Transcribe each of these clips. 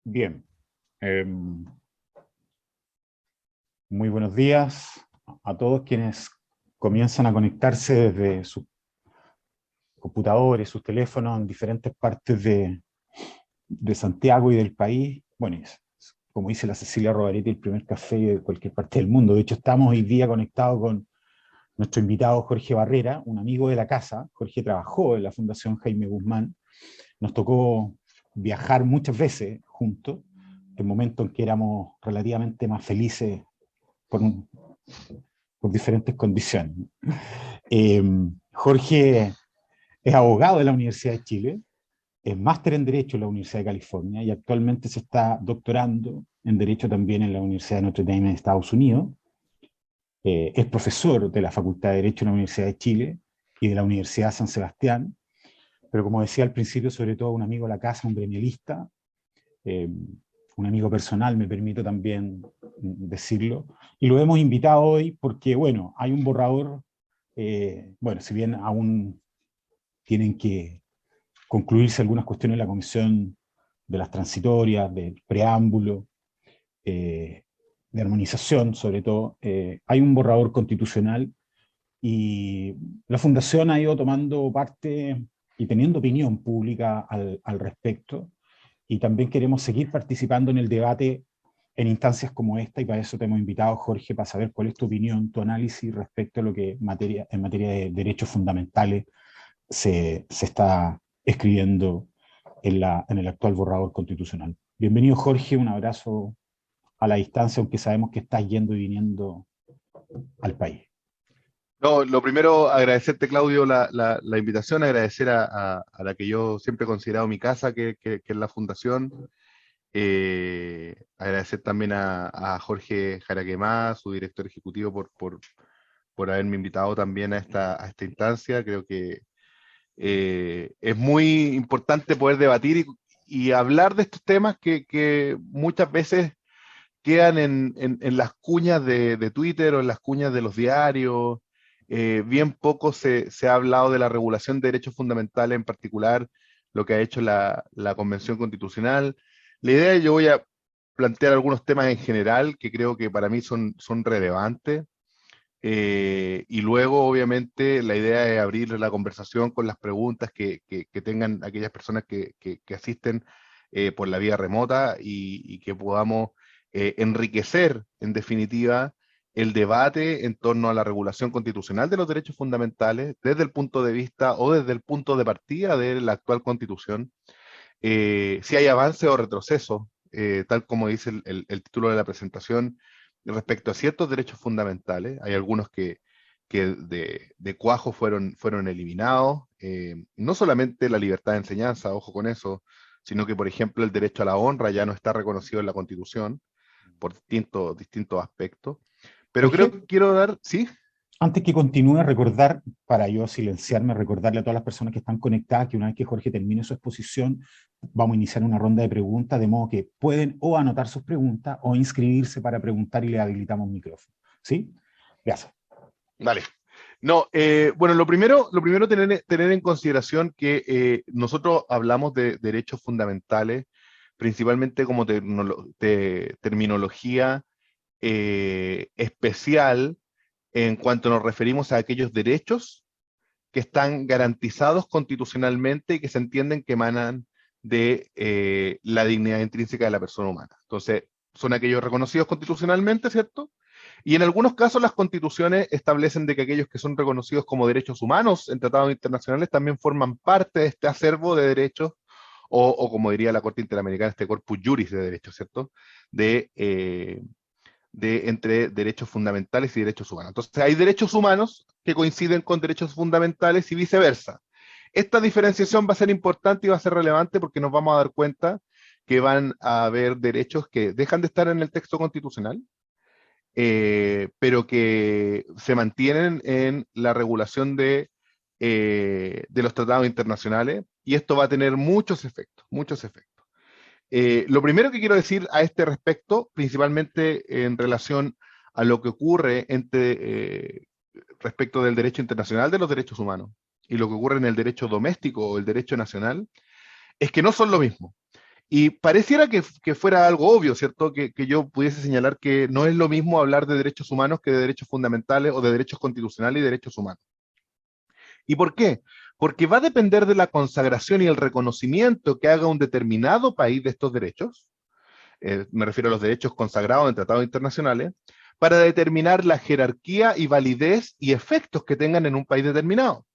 Bien, eh, muy buenos días a todos quienes comienzan a conectarse desde sus computadores, sus teléfonos en diferentes partes de Santiago y del país. Bueno, como dice la Cecilia Rovaretti, el primer café de cualquier parte del mundo. De hecho, estamos hoy día conectados con nuestro invitado Jorge Barrera, un amigo de la casa. Jorge trabajó en la Fundación Jaime Guzmán. Nos tocó viajar muchas veces juntos, en momentos en que éramos relativamente más felices por, por diferentes condiciones. Eh, Jorge es abogado de la Universidad de Chile, es máster en Derecho en la Universidad de California y actualmente se está doctorando en Derecho también en la Universidad de Notre Dame en Estados Unidos. Es profesor de la Facultad de Derecho en la Universidad de Chile y de la Universidad de San Sebastián, pero como decía al principio, sobre todo un amigo de la casa, un gremialista, eh, un amigo personal, me permito también decirlo, y lo hemos invitado hoy porque, bueno, hay un borrador, bueno, si bien aún tienen que concluirse algunas cuestiones de la comisión de las transitorias, del preámbulo, eh, de armonización sobre todo, hay un borrador constitucional y la Fundación ha ido tomando parte y teniendo opinión pública al respecto, y también queremos seguir participando en el debate en instancias como esta, y para eso te hemos invitado, Jorge, para saber cuál es tu opinión, tu análisis respecto a lo que en materia de derechos fundamentales se está escribiendo en el actual borrador constitucional. Bienvenido, Jorge, un abrazo a la distancia, aunque sabemos que estás yendo y viniendo al país. No, lo primero, agradecerte, Claudio, la invitación, agradecer a la que yo siempre he considerado mi casa, que es la Fundación. Agradecer también a Jorge Jaraquemá, su director ejecutivo, por haberme invitado también a esta instancia. Creo que es muy importante poder debatir y hablar de estos temas que muchas veces quedan en las cuñas de Twitter o en las cuñas de los diarios. Bien poco se ha hablado de la regulación de derechos fundamentales, en particular lo que ha hecho la Convención Constitucional. La idea, yo voy a plantear algunos temas en general que creo que para mí son relevantes. Y luego, obviamente, la idea es abrir la conversación con las preguntas que tengan aquellas personas que asisten por la vía remota y que podamos enriquecer, en definitiva, el debate en torno a la regulación constitucional de los derechos fundamentales desde el punto de vista o desde el punto de partida de la actual constitución. Si hay avance o retroceso, tal como dice el título de la presentación, respecto a ciertos derechos fundamentales. Hay algunos que de cuajo fueron eliminados. No solamente la libertad de enseñanza, ojo con eso, sino que, por ejemplo, el derecho a la honra ya no está reconocido en la Constitución por distintos aspectos. Pero creo Jorge, que quiero dar, ¿sí? antes que continúe, recordar, para yo silenciarme, recordarle a todas las personas que están conectadas que una vez que Jorge termine su exposición, vamos a iniciar una ronda de preguntas, de modo que pueden o anotar sus preguntas o inscribirse para preguntar y le habilitamos micrófono. ¿Sí? Gracias. Vale. No, bueno, lo primero tener en consideración que nosotros hablamos de derechos fundamentales, principalmente como terminología especial en cuanto nos referimos a aquellos derechos que están garantizados constitucionalmente y que se entienden que emanan de la dignidad intrínseca de la persona humana. Entonces, son aquellos reconocidos constitucionalmente, ¿cierto? Y en algunos casos las constituciones establecen de que aquellos que son reconocidos como derechos humanos en tratados internacionales también forman parte de este acervo de derechos, o como diría la Corte Interamericana, este corpus juris de derechos, ¿cierto? De entre derechos fundamentales y derechos humanos. Entonces hay derechos humanos que coinciden con derechos fundamentales y viceversa. Esta diferenciación va a ser importante y va a ser relevante porque nos vamos a dar cuenta que van a haber derechos que dejan de estar en el texto constitucional, pero que se mantienen en la regulación de los tratados internacionales, y esto va a tener muchos efectos, muchos efectos. Lo primero que quiero decir a este respecto, principalmente en relación a lo que ocurre respecto del derecho internacional de los derechos humanos y lo que ocurre en el derecho doméstico o el derecho nacional, es que no son lo mismo. Y pareciera que fuera algo obvio, ¿cierto? Que yo pudiese señalar que no es lo mismo hablar de derechos humanos que de derechos fundamentales o de derechos constitucionales y derechos humanos. ¿Y por qué? Porque va a depender de la consagración y el reconocimiento que haga un determinado país de estos derechos, me refiero a los derechos consagrados en tratados internacionales, para determinar la jerarquía y validez y efectos que tengan en un país determinado.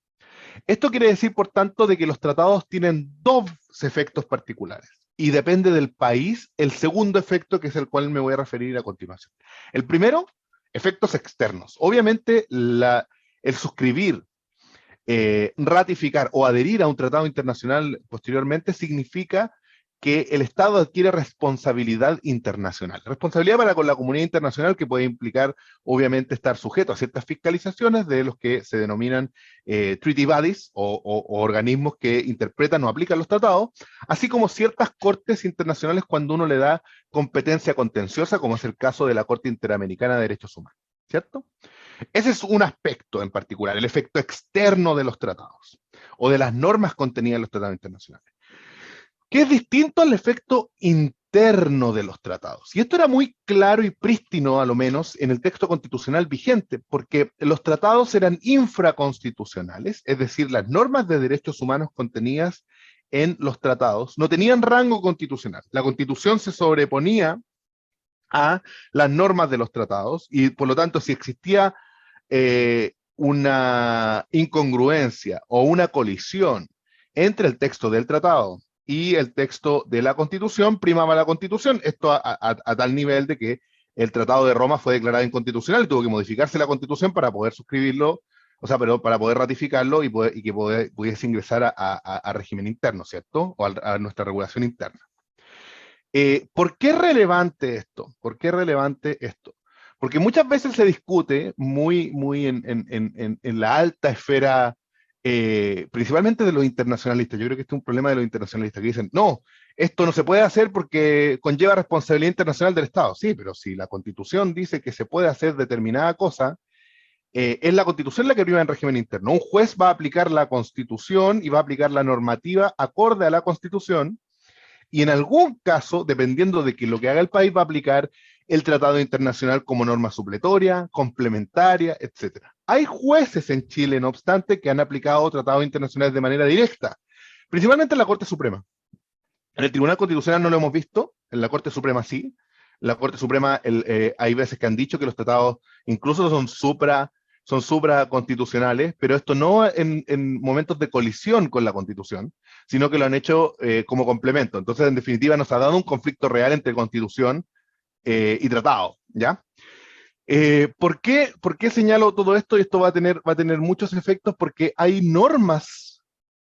Esto quiere decir, por tanto, de que los tratados tienen dos efectos particulares y depende del país el segundo efecto, que es el cual me voy a referir a continuación. El primero, efectos externos. Obviamente, el suscribir, ratificar o adherir a un tratado internacional posteriormente significa que el Estado adquiere responsabilidad internacional. Responsabilidad para con la comunidad internacional que puede implicar, obviamente, estar sujeto a ciertas fiscalizaciones de los que se denominan treaty bodies o organismos que interpretan o aplican los tratados, así como ciertas cortes internacionales cuando uno le da competencia contenciosa, como es el caso de la Corte Interamericana de Derechos Humanos, ¿cierto? Ese es un aspecto en particular, el efecto externo de los tratados o de las normas contenidas en los tratados internacionales, que es distinto al efecto interno de los tratados. Y esto era muy claro y prístino, a lo menos, en el texto constitucional vigente, porque los tratados eran infraconstitucionales, es decir, las normas de derechos humanos contenidas en los tratados no tenían rango constitucional. La Constitución se sobreponía a las normas de los tratados y, por lo tanto, si existía una incongruencia o una colisión entre el texto del tratado y el texto de la Constitución, primaba la Constitución, esto a tal nivel de que el Tratado de Roma fue declarado inconstitucional y tuvo que modificarse la Constitución para poder suscribirlo, o sea, pero para poder ratificarlo y que pudiese ingresar a régimen interno, ¿cierto? O a nuestra regulación interna. ¿Por qué es relevante esto? ¿Por qué es relevante esto? Porque muchas veces se discute muy en la alta esfera, principalmente de los internacionalistas. Yo creo que este es un problema de los internacionalistas, que dicen, no, esto no se puede hacer porque conlleva responsabilidad internacional del Estado. Sí, pero si la Constitución dice que se puede hacer determinada cosa, es la Constitución la que priva en régimen interno. Un juez va a aplicar la Constitución y va a aplicar la normativa acorde a la Constitución, y en algún caso, dependiendo de que lo que haga el país, va a aplicar el tratado internacional como norma supletoria, complementaria, etc. Hay jueces en Chile, no obstante, que han aplicado tratados internacionales de manera directa, principalmente en la Corte Suprema. En el Tribunal Constitucional no lo hemos visto, en la Corte Suprema sí. La Corte Suprema, hay veces que han dicho que los tratados incluso son supraconstitucionales, pero esto no en momentos de colisión con la Constitución, sino que lo han hecho como complemento. Entonces, en definitiva, nos ha dado un conflicto real entre Constitución y tratado, ¿ya? ¿Por qué señalo todo esto? Y esto va a tener muchos efectos porque hay normas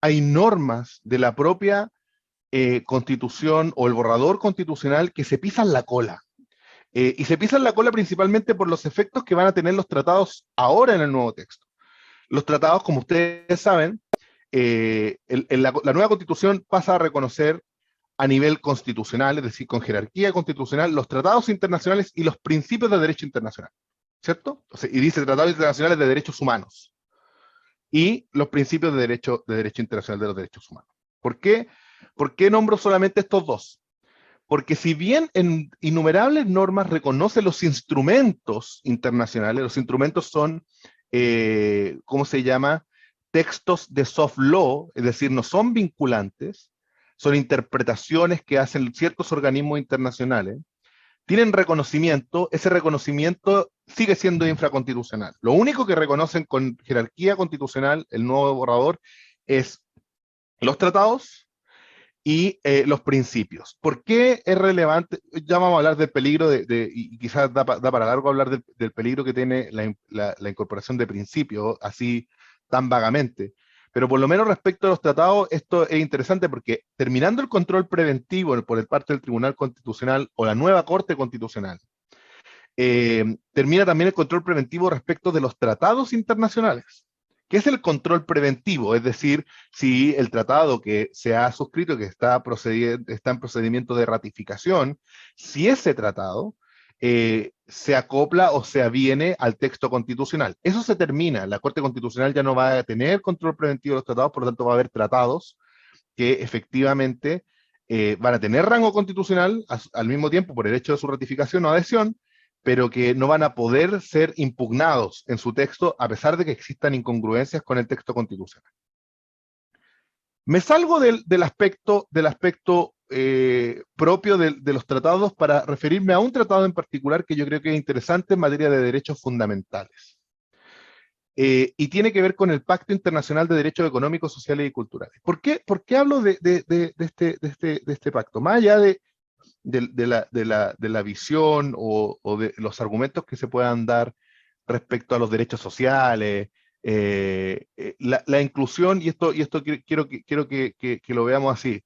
de la propia Constitución o el borrador constitucional que se pisan la cola. Y se pisan la cola principalmente por los efectos que van a tener los tratados ahora en el nuevo texto. Los tratados, como ustedes saben, la nueva Constitución pasa a reconocer a nivel constitucional, es decir, con jerarquía constitucional, los tratados internacionales y los principios de derecho internacional, ¿cierto? O sea, y dice tratados internacionales de derechos humanos y los principios de derecho internacional de los derechos humanos. ¿Por qué nombro solamente estos dos? Porque si bien en innumerables normas reconoce los instrumentos internacionales, los instrumentos son, ¿cómo se llama? Textos de soft law, es decir, no son vinculantes, son interpretaciones que hacen ciertos organismos internacionales, tienen reconocimiento, ese reconocimiento sigue siendo infraconstitucional. Lo único que reconocen con jerarquía constitucional, el nuevo borrador, es los tratados y los principios. ¿Por qué es relevante? Ya vamos a hablar del peligro, y quizás da para largo hablar del peligro que tiene la incorporación de principios, así tan vagamente. Pero por lo menos respecto a los tratados, esto es interesante porque terminando el control preventivo por parte del Tribunal Constitucional o la nueva Corte Constitucional, termina también el control preventivo respecto de los tratados internacionales. ¿Qué es el control preventivo? Es decir, si el tratado que se ha suscrito, que está en procedimiento de ratificación, si ese tratado se acopla o se aviene al texto constitucional. Eso se termina. La Corte Constitucional ya no va a tener control preventivo de los tratados, por lo tanto va a haber tratados que efectivamente van a tener rango constitucional al mismo tiempo por el hecho de su ratificación o adhesión, pero que no van a poder ser impugnados en su texto a pesar de que existan incongruencias con el texto constitucional. Me salgo del aspecto propio de los tratados para referirme a un tratado en particular que yo creo que es interesante en materia de derechos fundamentales. Y tiene que ver con el Pacto Internacional de Derechos Económicos, Sociales y Culturales. ¿Por qué hablo de este pacto? Más allá de la visión o de los argumentos que se puedan dar respecto a los derechos sociales, la inclusión, y esto quiero que lo veamos así.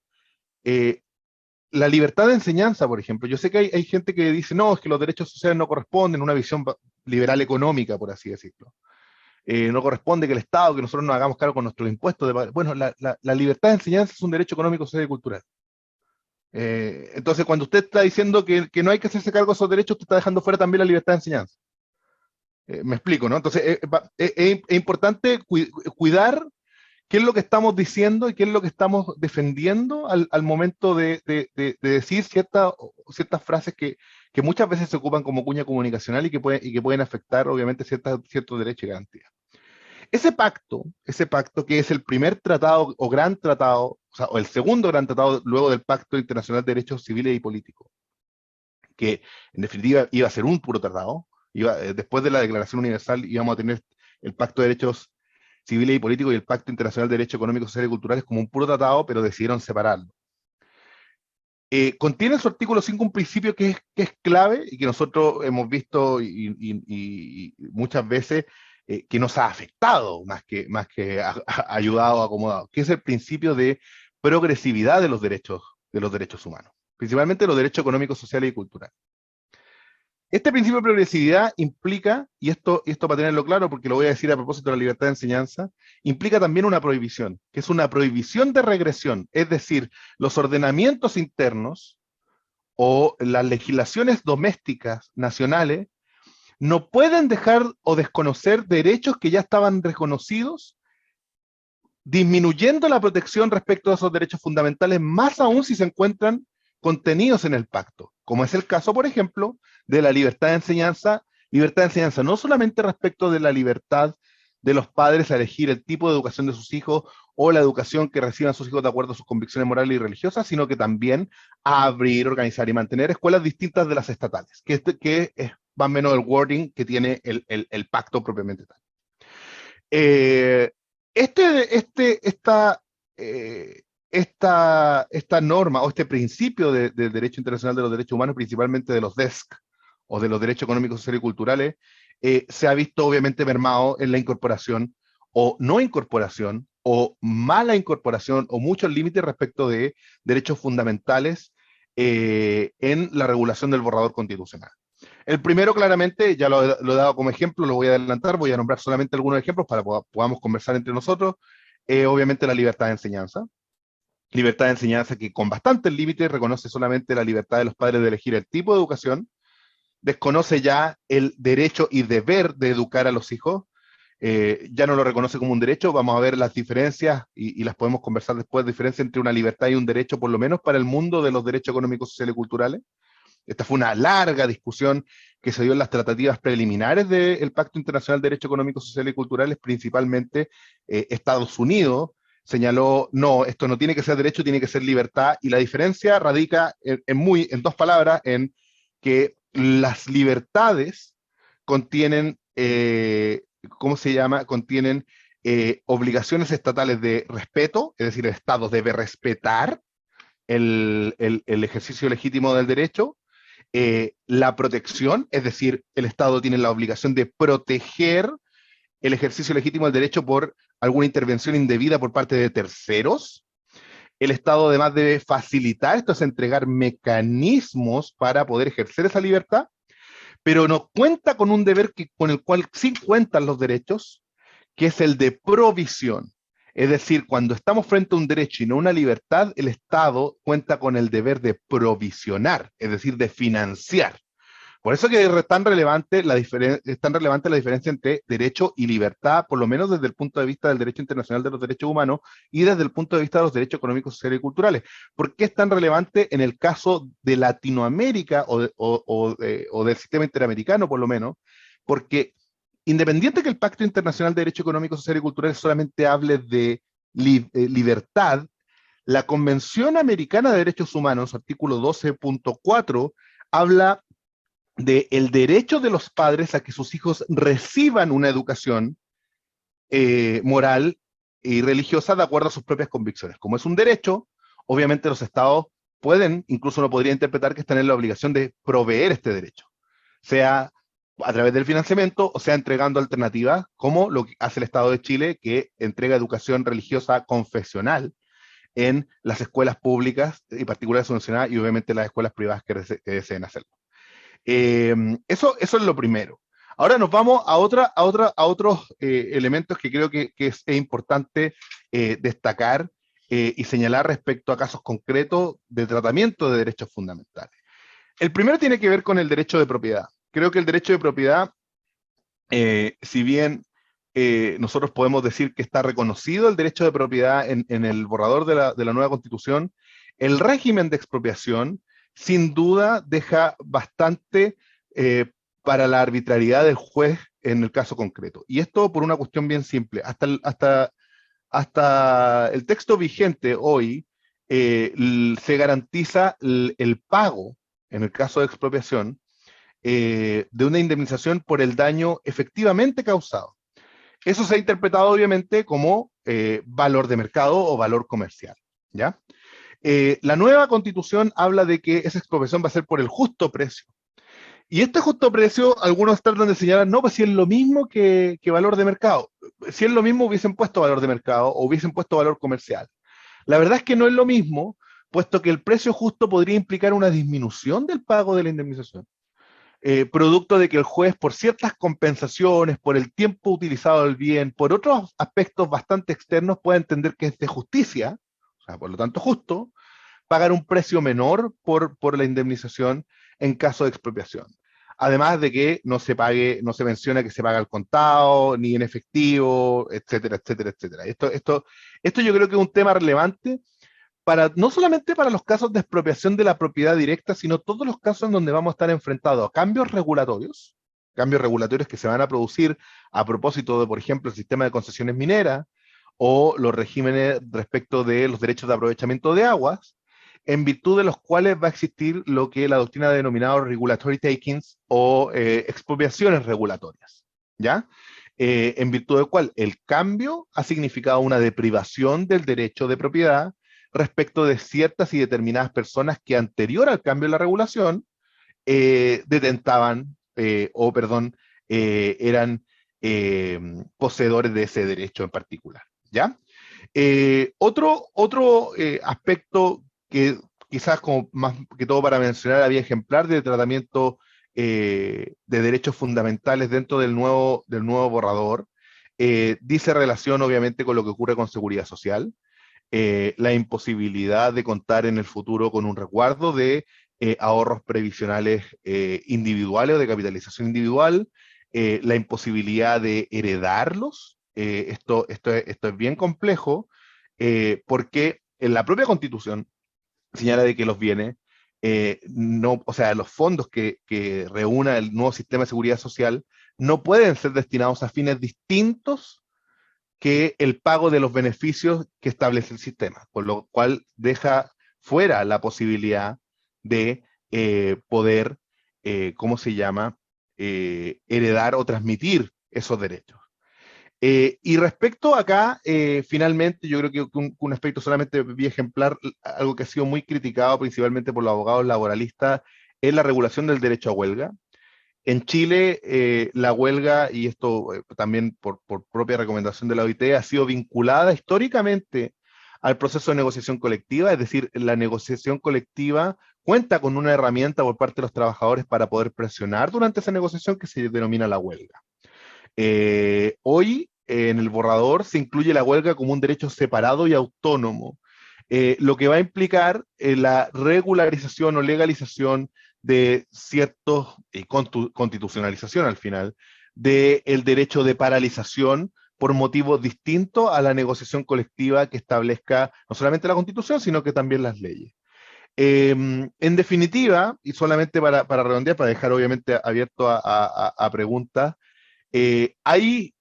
La libertad de enseñanza, por ejemplo. Yo sé que hay gente que dice, no, es que los derechos sociales no corresponden a una visión liberal económica, por así decirlo. No corresponde que el Estado, que nosotros nos hagamos cargo con nuestros impuestos. Bueno, la libertad de enseñanza es un derecho económico, social y cultural. Entonces, cuando usted está diciendo que no hay que hacerse cargo de esos derechos, usted está dejando fuera también la libertad de enseñanza. Me explico, ¿no? Entonces, es importante cuidar qué es lo que estamos diciendo y qué es lo que estamos defendiendo al momento de decir ciertas frases que muchas veces se ocupan como cuña comunicacional y que pueden afectar, obviamente, ciertos derechos y garantías. Ese pacto que es el primer tratado o gran tratado, o el segundo gran tratado luego del Pacto Internacional de Derechos Civiles y Políticos, que en definitiva iba a ser un puro tratado, después de la Declaración Universal íbamos a tener el Pacto de Derechos Civiles y Políticos y el Pacto Internacional de Derechos Económicos, Sociales y Culturales como un puro tratado, pero decidieron separarlo. Contiene en su artículo 5 un principio que es clave y que nosotros hemos visto y muchas veces que nos ha afectado más que ha ayudado o acomodado, que es el principio de progresividad de los derechos humanos, principalmente los derechos económicos, sociales y culturales. Este principio de progresividad implica, y esto para tenerlo claro, porque lo voy a decir a propósito de la libertad de enseñanza, implica también una prohibición, que es una prohibición de regresión, es decir, los ordenamientos internos o las legislaciones domésticas nacionales no pueden dejar o desconocer derechos que ya estaban reconocidos, disminuyendo la protección respecto a esos derechos fundamentales, más aún si se encuentran contenidos en el pacto, como es el caso, por ejemplo, de la libertad de enseñanza no solamente respecto de la libertad de los padres a elegir el tipo de educación de sus hijos o la educación que reciban sus hijos de acuerdo a sus convicciones morales y religiosas, sino que también a abrir, organizar y mantener escuelas distintas de las estatales, que es más o menos el wording que tiene el pacto propiamente tal. Esta norma o este principio del derecho internacional de los derechos humanos, principalmente de los DESC o de los derechos económicos, sociales y culturales, se ha visto obviamente mermado en la incorporación o no incorporación o mala incorporación o muchos límites respecto de derechos fundamentales en la regulación del borrador constitucional. El primero, claramente, ya lo he dado como ejemplo, lo voy a adelantar, voy a nombrar solamente algunos ejemplos para que podamos conversar entre nosotros. Obviamente la libertad de enseñanza. Libertad de enseñanza que con bastantes límites reconoce solamente la libertad de los padres de elegir el tipo de educación, desconoce ya el derecho y deber de educar a los hijos, ya no lo reconoce como un derecho. Vamos a ver las diferencias y las podemos conversar después, diferencia entre una libertad y un derecho, por lo menos para el mundo de los derechos económicos, sociales y culturales. Esta fue una larga discusión que se dio en las tratativas preliminares del Pacto Internacional de Derechos Económicos, Sociales y Culturales, principalmente Estados Unidos señaló, no, esto no tiene que ser derecho, tiene que ser libertad, y la diferencia radica en dos palabras, en que las libertades contienen, ¿cómo se llama? Contienen obligaciones estatales de respeto, es decir, el Estado debe respetar el ejercicio legítimo del derecho, la protección, es decir, el Estado tiene la obligación de proteger el ejercicio legítimo del derecho por alguna intervención indebida por parte de terceros. El Estado además debe facilitar, esto es entregar mecanismos para poder ejercer esa libertad, pero no cuenta con un deber con el cual sí cuentan los derechos, que es el de provisión. Es decir, cuando estamos frente a un derecho y no una libertad, el Estado cuenta con el deber de provisionar, es decir, de financiar. Por eso que es tan relevante es tan relevante la diferencia entre derecho y libertad, por lo menos desde el punto de vista del derecho internacional de los derechos humanos y desde el punto de vista de los derechos económicos, sociales y culturales. ¿Por qué es tan relevante en el caso de Latinoamérica o del sistema interamericano, por lo menos? Porque independiente que el Pacto Internacional de Derecho Económico, Social y Cultural solamente hable de libertad, la Convención Americana de Derechos Humanos, artículo 12.4, habla del derecho de los padres a que sus hijos reciban una educación moral y religiosa de acuerdo a sus propias convicciones. Como es un derecho, obviamente los estados pueden, incluso uno podría interpretar que están en la obligación de proveer este derecho, sea a través del financiamiento o sea entregando alternativas, como lo que hace el Estado de Chile, que entrega educación religiosa confesional en las escuelas públicas y particulares subvencionadas y obviamente las escuelas privadas que deseen hacerlo. Eso es lo primero. Ahora nos vamos a otros elementos que creo que es importante destacar y señalar respecto a casos concretos de tratamiento de derechos fundamentales. El primero tiene que ver con el derecho de propiedad. Creo que el derecho de propiedad, si bien nosotros podemos decir que está reconocido el derecho de propiedad en el borrador de la nueva Constitución, el régimen de expropiación sin duda deja bastante para la arbitrariedad del juez en el caso concreto. Y esto por una cuestión bien simple. Hasta el texto vigente hoy se garantiza el pago, en el caso de expropiación, de una indemnización por el daño efectivamente causado. Eso se ha interpretado obviamente como valor de mercado o valor comercial, ¿ya? La nueva Constitución habla de que esa expropiación va a ser por el justo precio. Y este justo precio, algunos tratan de señalar, no, pues si es lo mismo que valor de mercado. Si es lo mismo, hubiesen puesto valor de mercado o hubiesen puesto valor comercial. La verdad es que no es lo mismo, puesto que el precio justo podría implicar una disminución del pago de la indemnización. Producto de que el juez, por ciertas compensaciones, por el tiempo utilizado del bien, por otros aspectos bastante externos, puede entender que es de justicia, o sea, por lo tanto justo, pagar un precio menor por la indemnización en caso de expropiación. Además de que no se menciona que se paga al contado, ni en efectivo, etcétera, etcétera, etcétera. Esto yo creo que es un tema relevante no solamente para los casos de expropiación de la propiedad directa, sino todos los casos en donde vamos a estar enfrentados a cambios regulatorios que se van a producir a propósito de, por ejemplo, el sistema de concesiones mineras o los regímenes respecto de los derechos de aprovechamiento de aguas, en virtud de los cuales va a existir lo que la doctrina ha denominado regulatory takings o expropiaciones regulatorias, ¿ya? En virtud del cual el cambio ha significado una deprivación del derecho de propiedad respecto de ciertas y determinadas personas que anterior al cambio de la regulación detentaban eran poseedores de ese derecho en particular, ¿ya? Otro aspecto que quizás como más que todo para mencionar la vía ejemplar de tratamiento de derechos fundamentales dentro del nuevo borrador, dice relación obviamente con lo que ocurre con seguridad social, la imposibilidad de contar en el futuro con un resguardo de ahorros previsionales individuales o de capitalización individual, la imposibilidad de heredarlos. Esto es bien complejo porque en la propia Constitución señala de que los bienes, o sea, los fondos que reúna el nuevo sistema de seguridad social no pueden ser destinados a fines distintos que el pago de los beneficios que establece el sistema, por lo cual deja fuera la posibilidad de poder, ¿cómo se llama?, heredar o transmitir esos derechos. Y respecto acá, finalmente, yo creo que un aspecto solamente bien ejemplar, algo que ha sido muy criticado principalmente por los abogados laboralistas, es la regulación del derecho a huelga. En Chile, la huelga, y esto también por propia recomendación de la OIT, ha sido vinculada históricamente al proceso de negociación colectiva, es decir, la negociación colectiva cuenta con una herramienta por parte de los trabajadores para poder presionar durante esa negociación que se denomina la huelga. Hoy, en el borrador, se incluye la huelga como un derecho separado y autónomo, lo que va a implicar la regularización o legalización de ciertos, constitucionalización al final, del derecho de paralización por motivos distintos a la negociación colectiva que establezca no solamente la Constitución, sino que también las leyes. En definitiva, y solamente para redondear, para dejar obviamente abierto a preguntas, hay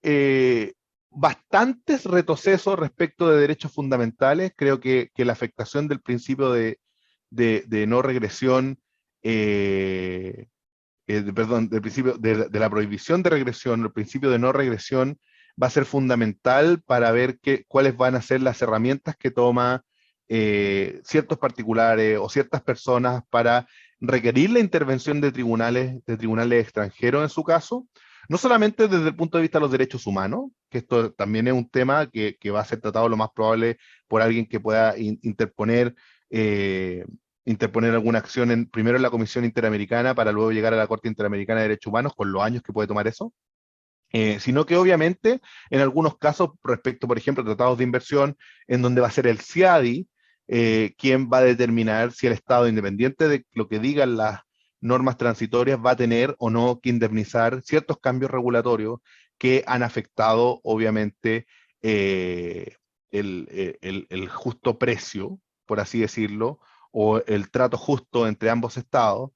bastantes retrocesos respecto de derechos fundamentales. Creo que la afectación del principio de no regresión, perdón, del principio de la prohibición de regresión, el principio de no regresión, va a ser fundamental para ver cuáles van a ser las herramientas que toma ciertos particulares o ciertas personas para requerir la intervención de tribunales extranjeros en su caso, no solamente desde el punto de vista de los derechos humanos, que esto también es un tema que va a ser tratado lo más probable por alguien que pueda interponer alguna acción primero en la Comisión Interamericana para luego llegar a la Corte Interamericana de Derechos Humanos, con los años que puede tomar eso. Sino que obviamente en algunos casos respecto, por ejemplo, a tratados de inversión, en donde va a ser el CIADI quien va a determinar si el Estado, independiente de lo que digan las normas transitorias, va a tener o no que indemnizar ciertos cambios regulatorios que han afectado obviamente el justo precio, por así decirlo, o el trato justo entre ambos estados,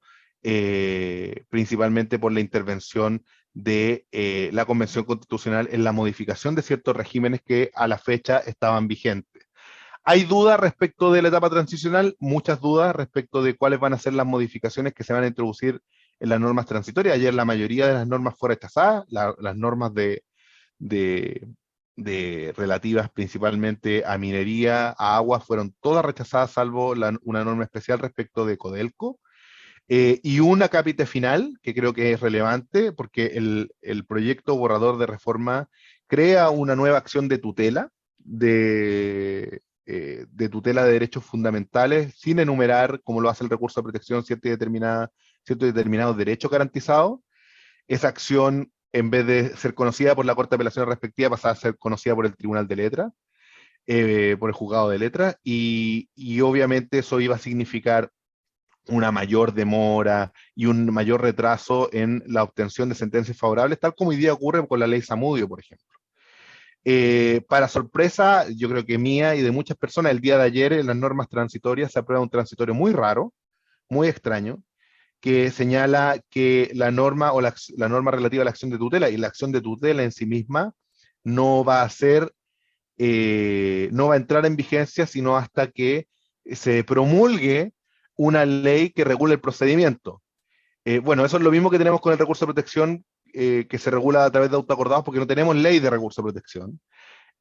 principalmente por la intervención de la Convención Constitucional en la modificación de ciertos regímenes que a la fecha estaban vigentes. Hay dudas respecto de la etapa transicional, muchas dudas respecto de cuáles van a ser las modificaciones que se van a introducir en las normas transitorias. Ayer la mayoría de las normas fue rechazada, las normas relativas principalmente a minería, a agua, fueron todas rechazadas, salvo una norma especial respecto de Codelco. Y un acápite final, que creo que es relevante, porque el proyecto borrador de reforma crea una nueva acción de tutela, de tutela de derechos fundamentales, sin enumerar, como lo hace el recurso de protección, ciertos determinados derechos garantizados. Esa acción, en vez de ser conocida por la Corte de Apelaciones respectiva, pasaba a ser conocida por el Tribunal de Letras, por el Juzgado de Letras, y obviamente eso iba a significar una mayor demora y un mayor retraso en la obtención de sentencias favorables, tal como hoy día ocurre con la ley Zamudio, por ejemplo. Para sorpresa, yo creo que mía y de muchas personas, el día de ayer en las normas transitorias se aprueba un transitorio muy raro, muy extraño, que señala que la norma o la norma relativa a la acción de tutela y la acción de tutela en sí misma no va a ser, no va a entrar en vigencia sino hasta que se promulgue una ley que regule el procedimiento. Bueno, eso es lo mismo que tenemos con el recurso de protección, que se regula a través de autoacordados, porque no tenemos ley de recurso de protección.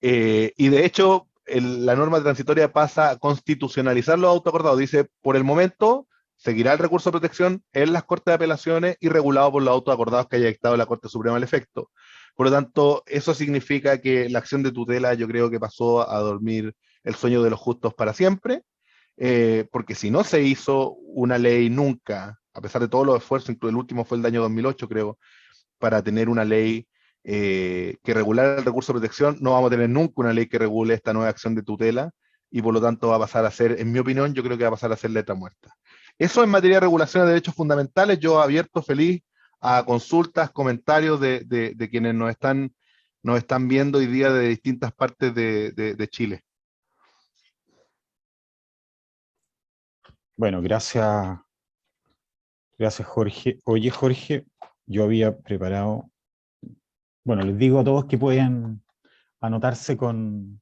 Y de hecho, la norma transitoria pasa a constitucionalizar los autoacordados. Dice, por el momento, seguirá el recurso de protección en las Cortes de Apelaciones y regulado por los autoacordados que haya dictado la Corte Suprema al efecto. Por lo tanto, eso significa que la acción de tutela yo creo que pasó a dormir el sueño de los justos para siempre, porque si no se hizo una ley nunca, a pesar de todos los esfuerzos, incluso el último fue el año 2008, creo, para tener una ley que regulara el recurso de protección, no vamos a tener nunca una ley que regule esta nueva acción de tutela, y por lo tanto va a pasar a ser, en mi opinión, yo creo que va a pasar a ser letra muerta. Eso en materia de regulación de derechos fundamentales, yo abierto, feliz a consultas, comentarios de quienes nos están viendo hoy día de distintas partes de Chile. Bueno, gracias Jorge. Oye, Jorge, yo había preparado, bueno, les digo a todos que pueden anotarse con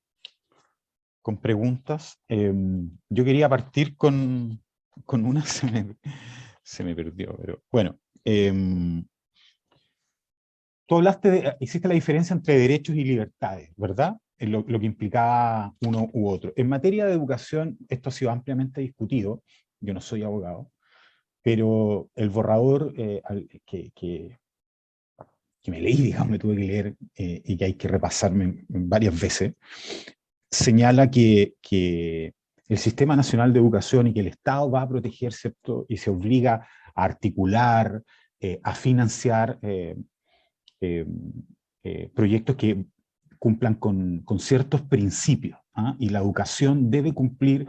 preguntas. Yo quería partir con una, se me perdió, pero bueno. Tú hablaste hiciste la diferencia entre derechos y libertades, ¿verdad? Lo que implicaba uno u otro. En materia de educación, esto ha sido ampliamente discutido. Yo no soy abogado, pero el borrador que me leí, digamos, me tuve que leer y que hay que repasarme varias veces, señala que el Sistema Nacional de Educación y que el Estado va a proteger, ¿cierto? Y se obliga a articular, a financiar proyectos que cumplan con ciertos principios, ¿ah? Y la educación debe cumplir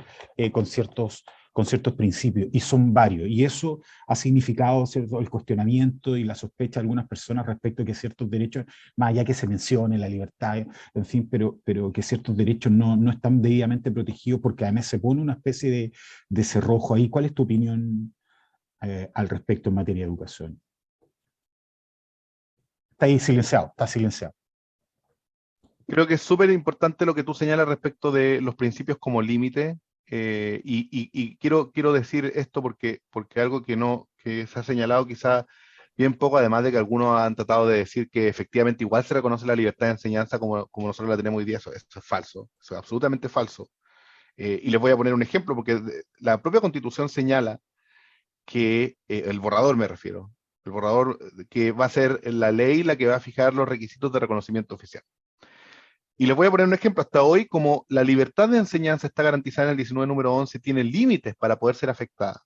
con ciertos con ciertos principios, y son varios, y eso ha significado, ¿cierto?, el cuestionamiento y la sospecha de algunas personas respecto a que ciertos derechos, más allá que se mencione la libertad, en fin, pero que ciertos derechos no están debidamente protegidos, porque además se pone una especie de cerrojo ahí. ¿Cuál es tu opinión al respecto en materia de educación? Está ahí silenciado, está silenciado. Creo que es súper importante lo que tú señalas respecto de los principios como límite, y quiero decir esto porque algo que se ha señalado quizá bien poco, además de que algunos han tratado de decir que efectivamente igual se reconoce la libertad de enseñanza como nosotros la tenemos hoy día. Eso es falso, eso es absolutamente falso. Y les voy a poner un ejemplo, porque la propia Constitución señala que, el borrador me refiero, el borrador que va a ser la ley la que va a fijar los requisitos de reconocimiento oficial. Y les voy a poner un ejemplo. Hasta hoy, como la libertad de enseñanza está garantizada en el 19 número 11, tiene límites para poder ser afectada,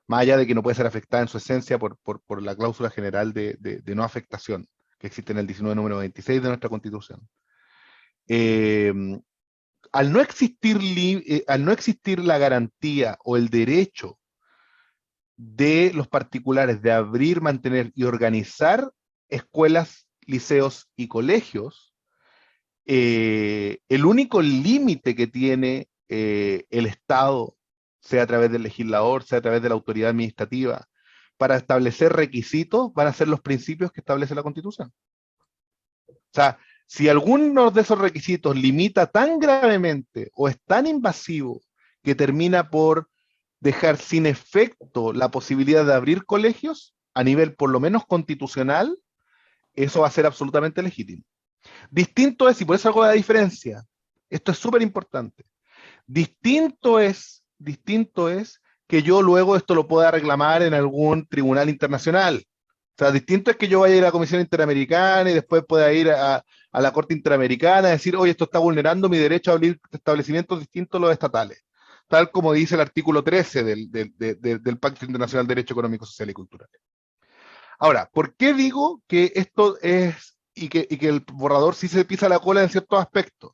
más allá de que no puede ser afectada en su esencia por la cláusula general de no afectación que existe en el 19 número 26 de nuestra Constitución. Eh, al no existir la garantía o el derecho de los particulares de abrir, mantener y organizar escuelas, liceos y colegios, el único límite que tiene el Estado, sea a través del legislador, sea a través de la autoridad administrativa, para establecer requisitos, van a ser los principios que establece la Constitución. O sea, si alguno de esos requisitos limita tan gravemente o es tan invasivo que termina por dejar sin efecto la posibilidad de abrir colegios a nivel por lo menos constitucional, eso va a ser absolutamente legítimo. Distinto es, y por eso hago la diferencia, esto es súper importante, distinto es que yo luego esto lo pueda reclamar en algún tribunal internacional. O sea, distinto es que yo vaya a ir a la Comisión Interamericana y después pueda ir a la Corte Interamericana a decir, oye, esto está vulnerando mi derecho a abrir establecimientos distintos a los estatales, tal como dice el artículo 13 del Pacto Internacional de Derecho Económico, Social y Cultural. Ahora, ¿por qué digo que esto es, y que el borrador sí se pisa la cola en ciertos aspectos?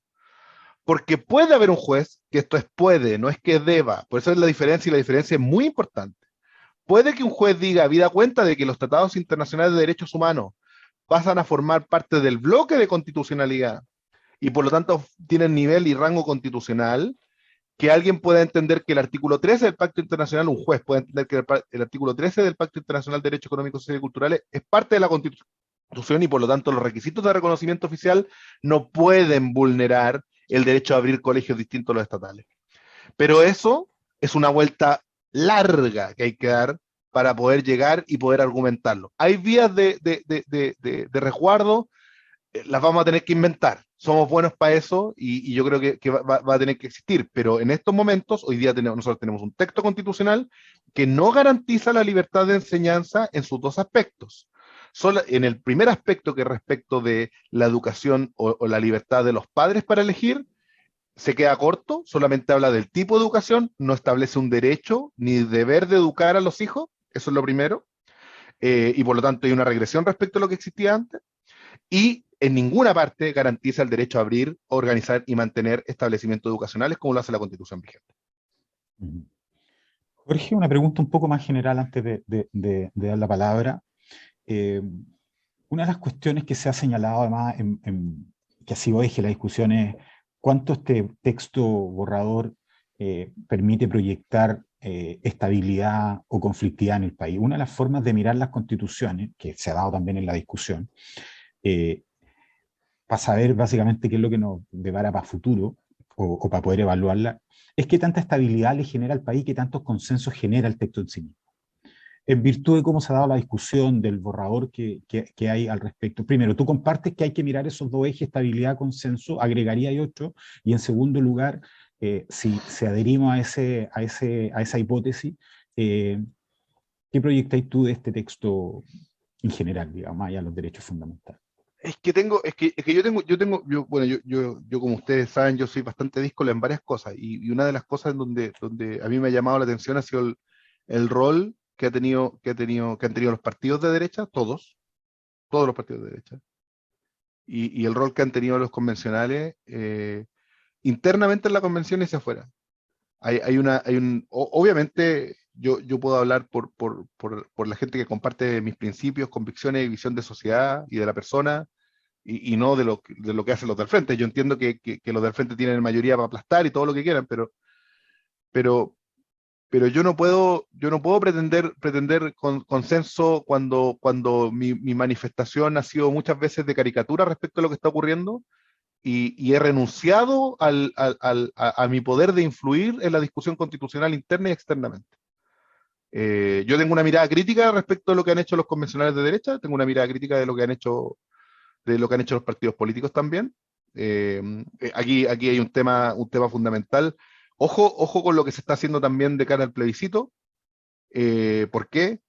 Porque puede haber un juez, que esto es puede, no es que deba, por eso es la diferencia, y la diferencia es muy importante. Puede que un juez diga, habida cuenta de que los tratados internacionales de derechos humanos pasan a formar parte del bloque de constitucionalidad y por lo tanto tienen nivel y rango constitucional, que alguien pueda entender que el artículo 13 del Pacto Internacional, un juez puede entender que el artículo 13 del Pacto Internacional de Derechos Económicos, Sociales y Culturales es parte de la Constitución y por lo tanto los requisitos de reconocimiento oficial no pueden vulnerar el derecho a abrir colegios distintos a los estatales. Pero eso es una vuelta larga que hay que dar para poder llegar y poder argumentarlo. Hay vías de resguardo, las vamos a tener que inventar. Somos buenos para eso y yo creo que va a tener que existir. Pero en estos momentos, hoy día nosotros tenemos un texto constitucional que no garantiza la libertad de enseñanza en sus dos aspectos. Solo en el primer aspecto, que es respecto de la educación o la libertad de los padres para elegir, se queda corto, solamente habla del tipo de educación, no establece un derecho ni deber de educar a los hijos, eso es lo primero, y por lo tanto hay una regresión respecto a lo que existía antes, y en ninguna parte garantiza el derecho a abrir, organizar y mantener establecimientos educacionales como lo hace la Constitución vigente. Jorge, una pregunta un poco más general antes de dar la palabra. Una de las cuestiones que se ha señalado además, que ha sido eje de la discusión, es cuánto este texto borrador permite proyectar estabilidad o conflictividad en el país. Una de las formas de mirar las constituciones, que se ha dado también en la discusión, para saber básicamente qué es lo que nos depara para futuro o para poder evaluarla, es qué tanta estabilidad le genera al país, qué tantos consensos genera el texto en sí mismo. En virtud de cómo se ha dado la discusión del borrador que hay al respecto. Primero, ¿tú compartes que hay que mirar esos dos ejes, estabilidad, consenso? Agregaría y otro. Y en segundo lugar, si adherimos a esa hipótesis, ¿qué proyectáis tú de este texto en general, digamos, más allá de los derechos fundamentales? Yo como ustedes saben, yo soy bastante díscolo en varias cosas, y una de las cosas en donde a mí me ha llamado la atención ha sido el rol que han tenido los partidos de derecha, todos los partidos de derecha, y el rol que han tenido los convencionales, internamente en la convención y hacia afuera. Obviamente yo puedo hablar por la gente que comparte mis principios, convicciones y visión de sociedad y de la persona, y no de lo que hacen los del frente. Yo entiendo que los del frente tienen mayoría para aplastar y todo lo que quieran, pero, pero yo no puedo pretender consenso cuando mi manifestación ha sido muchas veces de caricatura respecto a lo que está ocurriendo, y he renunciado a mi poder de influir en la discusión constitucional interna y externamente. Yo tengo una mirada crítica respecto a lo que han hecho los convencionales de derecha, tengo una mirada crítica de lo que han hecho los partidos políticos también. Aquí hay un tema fundamental. Ojo con lo que se está haciendo también de cara al plebiscito. ¿Por qué?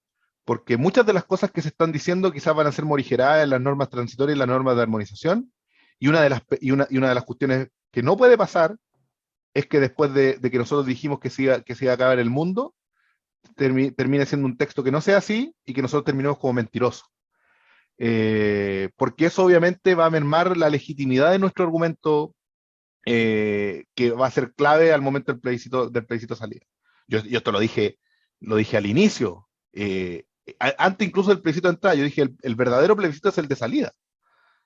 Porque muchas de las cosas que se están diciendo quizás van a ser morigeradas en las normas transitorias y las normas de armonización, y una de las cuestiones que no puede pasar es que después de que nosotros dijimos que se iba a acabar el mundo, termine siendo un texto que no sea así y que nosotros terminemos como mentirosos. Porque eso obviamente va a mermar la legitimidad de nuestro argumento, que va a ser clave al momento del plebiscito salida. Yo esto lo dije al inicio, antes incluso del plebiscito de entrada. Yo dije, el verdadero plebiscito es el de salida,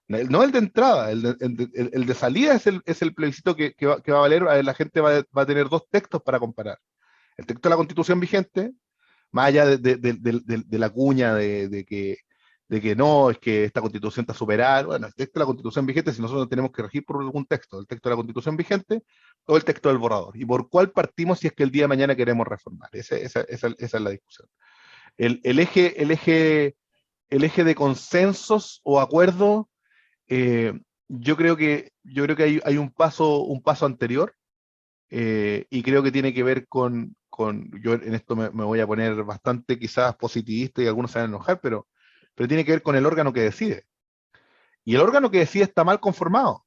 no el de entrada. El de salida es el plebiscito que va a valer. La gente va a tener dos textos para comparar: el texto de la Constitución vigente, más allá de la cuña de que no, es que esta Constitución está superada. Bueno, el texto de la Constitución vigente, si nosotros nos tenemos que regir por algún texto, el texto de la Constitución vigente o el texto del borrador, y por cuál partimos si es que el día de mañana queremos reformar. Esa es la discusión. El eje de consensos o acuerdos, yo creo que hay un paso anterior, y creo que tiene que ver yo en esto me voy a poner bastante quizás positivista y algunos se van a enojar, pero tiene que ver con el órgano que decide. Y el órgano que decide está mal conformado,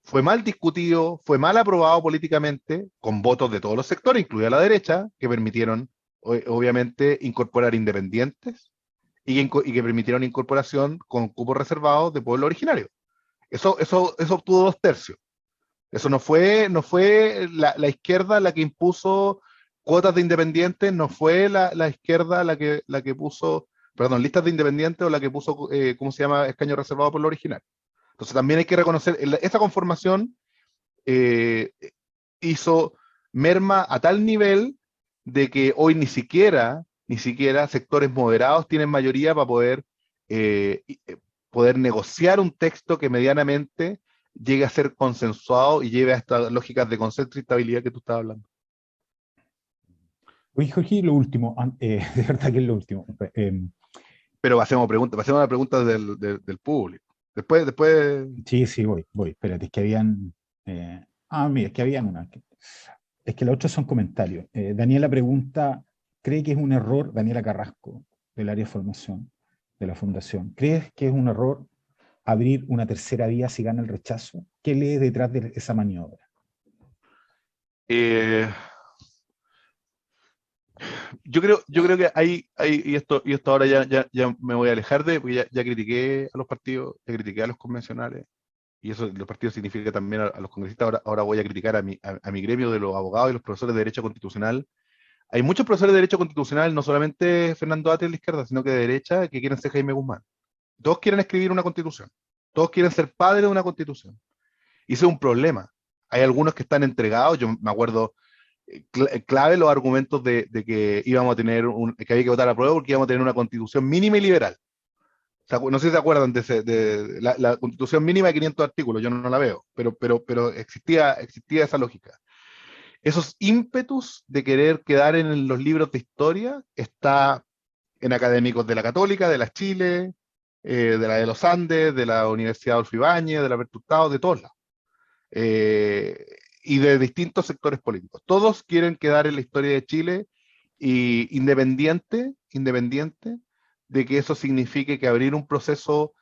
fue mal discutido, fue mal aprobado políticamente, con votos de todos los sectores, incluida la derecha, que permitieron, obviamente, incorporar independientes, y que permitieron incorporación con cupos reservados de pueblo originario. Eso obtuvo 2/3. Eso no fue la izquierda la que impuso cuotas de independientes, no fue la izquierda la que puso, perdón, listas de independientes, o la que puso, ¿cómo se llama?, escaño reservado por lo original. Entonces también hay que reconocer, esta conformación hizo merma a tal nivel de que hoy ni siquiera sectores moderados tienen mayoría para poder negociar un texto que medianamente llegue a ser consensuado y lleve a estas lógicas de consenso y estabilidad que tú estabas hablando. Oye, Jorge, lo último, de verdad que es lo último. Pero pasemos a preguntas del público. Después. Sí, voy. Espérate, es que habían. Mira, es que habían una. Es que los otros son comentarios. Daniela pregunta: ¿cree que es un error, Daniela Carrasco, del área de formación de la Fundación, ¿crees que es un error abrir una tercera vía si gana el rechazo? ¿Qué lee detrás de esa maniobra? Yo creo que y esto ahora ya me voy a alejar porque ya critiqué a los partidos, ya critiqué a los convencionales, y eso, los partidos, significa también a los congresistas. Ahora voy a criticar a mi gremio de los abogados y los profesores de Derecho Constitucional. Hay muchos profesores de Derecho Constitucional, no solamente Fernando Ate de la izquierda, sino que de derecha, que quieren ser Jaime Guzmán. Todos quieren escribir una constitución, todos quieren ser padres de una constitución, y ese es un problema. Hay algunos que están entregados. Yo me acuerdo, clave los argumentos de que íbamos a tener que había que votar a prueba porque íbamos a tener una constitución mínima y liberal. No sé si se acuerdan de la constitución mínima de 500 artículos. Yo no la veo, pero existía esa lógica. Esos ímpetus de querer quedar en los libros de historia está en académicos de la Católica, de la Chile, de la de los Andes, de la Universidad Adolfo Ibáñez, de la Alberto Hurtado, de todos lados. Y de distintos sectores políticos. Todos quieren quedar en la historia de Chile, y independiente de que eso signifique que abrir un proceso